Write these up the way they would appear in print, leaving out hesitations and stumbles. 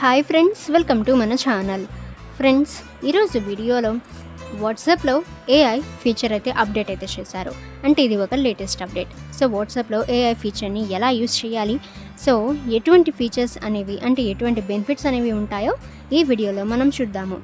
Hi friends, welcome to మన channel. Friends, ఈరోజు వీడియోలో వాట్సాప్లో ఏఐ ఫీచర్ అయితే అప్డేట్ అయితే చేశారు. అంటే ఇది ఒక లేటెస్ట్ అప్డేట్. సో వాట్సాప్లో ఏఐ ఫీచర్ని ఎలా యూజ్ చేయాలి, సో ఎటువంటి ఫీచర్స్ అనేవి అంటే ఎటువంటి బెనిఫిట్స్ అనేవి ఉంటాయో ఈ వీడియోలో మనం చూద్దాము.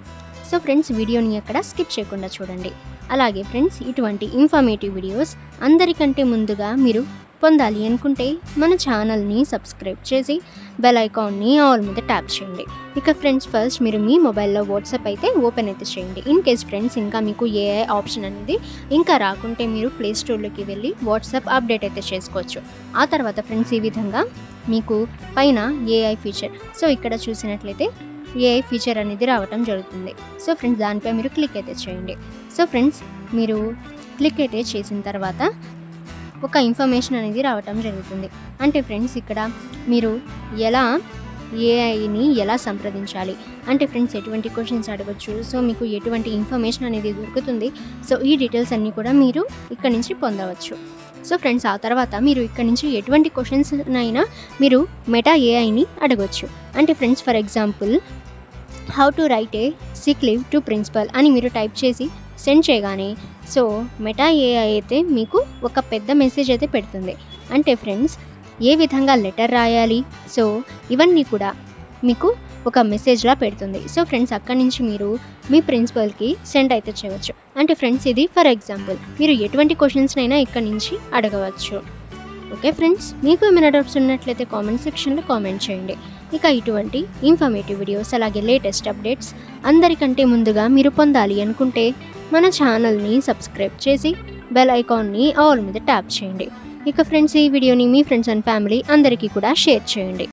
సో ఫ్రెండ్స్, వీడియోని ఎక్కడ స్కిప్ చేయకుండా చూడండి. అలాగే ఫ్రెండ్స్, ఇటువంటి ఇన్ఫర్మేటివ్ వీడియోస్ అందరికంటే ముందుగా మీరు పొందాలి అనుకుంటే మన ఛానల్ని సబ్స్క్రైబ్ చేసి బెల్ ఐకాన్ని ఆల్ మీద ట్యాప్ చేయండి. ఇక ఫ్రెండ్స్, ఫస్ట్ మీరు మీ మొబైల్లో వాట్సాప్ అయితే ఓపెన్ అయితే చేయండి. ఇన్ కేస్ ఫ్రెండ్స్ ఇంకా మీకు ఏఐ ఆప్షన్ అనేది ఇంకా రాకుంటే మీరు ప్లే స్టోర్లోకి వెళ్ళి వాట్సాప్ అప్డేట్ అయితే చేసుకోవచ్చు. ఆ తర్వాత ఫ్రెండ్స్, ఈ విధంగా మీకు పైన ఏఐ ఫీచర్, సో ఇక్కడ చూసినట్లయితే ఏఐ ఫీచర్ అనేది రావటం జరుగుతుంది. సో ఫ్రెండ్స్, దానిపై మీరు క్లిక్ అయితే చేయండి. సో ఫ్రెండ్స్, మీరు క్లిక్ అయితే చేసిన తర్వాత ఒక ఇన్ఫర్మేషన్ అనేది రావటం జరుగుతుంది. అంటే ఫ్రెండ్స్, ఇక్కడ మీరు ఎలా ఏఐని ఎలా సంప్రదించాలి అంటే ఫ్రెండ్స్ ఎటువంటి క్వశ్చన్స్ అడగచ్చు, సో మీకు ఎటువంటి ఇన్ఫర్మేషన్ అనేది దొరుకుతుంది, సో ఈ డీటెయిల్స్ అన్నీ కూడా మీరు ఇక్కడ నుంచి పొందవచ్చు. సో ఫ్రెండ్స్, ఆ తర్వాత మీరు ఇక్కడ నుంచి ఎటువంటి క్వశ్చన్స్ అయినా మీరు మెటా ఏఐని అడగవచ్చు. అంటే friends, for example how to write a sick leave to principal అని మీరు టైప్ చేసి సెండ్ చేయగానే సో మెటా ఏఐ అయితే మీకు ఒక పెద్ద మెసేజ్ అయితే పెడుతుంది. అంటే ఫ్రెండ్స్, ఏ విధంగా లెటర్ రాయాలి, సో ఇవన్నీ కూడా మీకు ఒక మెసేజ్లా పెడుతుంది. సో ఫ్రెండ్స్, అక్కడి నుంచి మీరు మీ ప్రిన్సిపల్కి సెండ్ అయితే చేయవచ్చు. అంటే ఫ్రెండ్స్, ఇది ఫర్ ఎగ్జాంపుల్ మీరు ఎటువంటి క్వశ్చన్స్నైనా ఇక్కడి నుంచి అడగవచ్చు. ఓకే ఫ్రెండ్స్, మీకు ఏమైనా డౌట్స్ ఉన్నట్లయితే కామెంట్ సెక్షన్లో కామెంట్ చేయండి. ఇక ఇటువంటి ఇన్ఫర్మేటివ్ వీడియోస్ అలాగే లేటెస్ట్ అప్డేట్స్ అందరికంటే ముందుగా మీరు పొందాలి అనుకుంటే మన ఛానల్ని సబ్స్క్రైబ్ చేసి బెల్ ఐకాన్ని ఆల్ మీద ట్యాప్ చేయండి. ఇక ఫ్రెండ్స్, ఈ వీడియోని మీ ఫ్రెండ్స్ అండ్ ఫ్యామిలీ అందరికీ కూడా షేర్ చేయండి.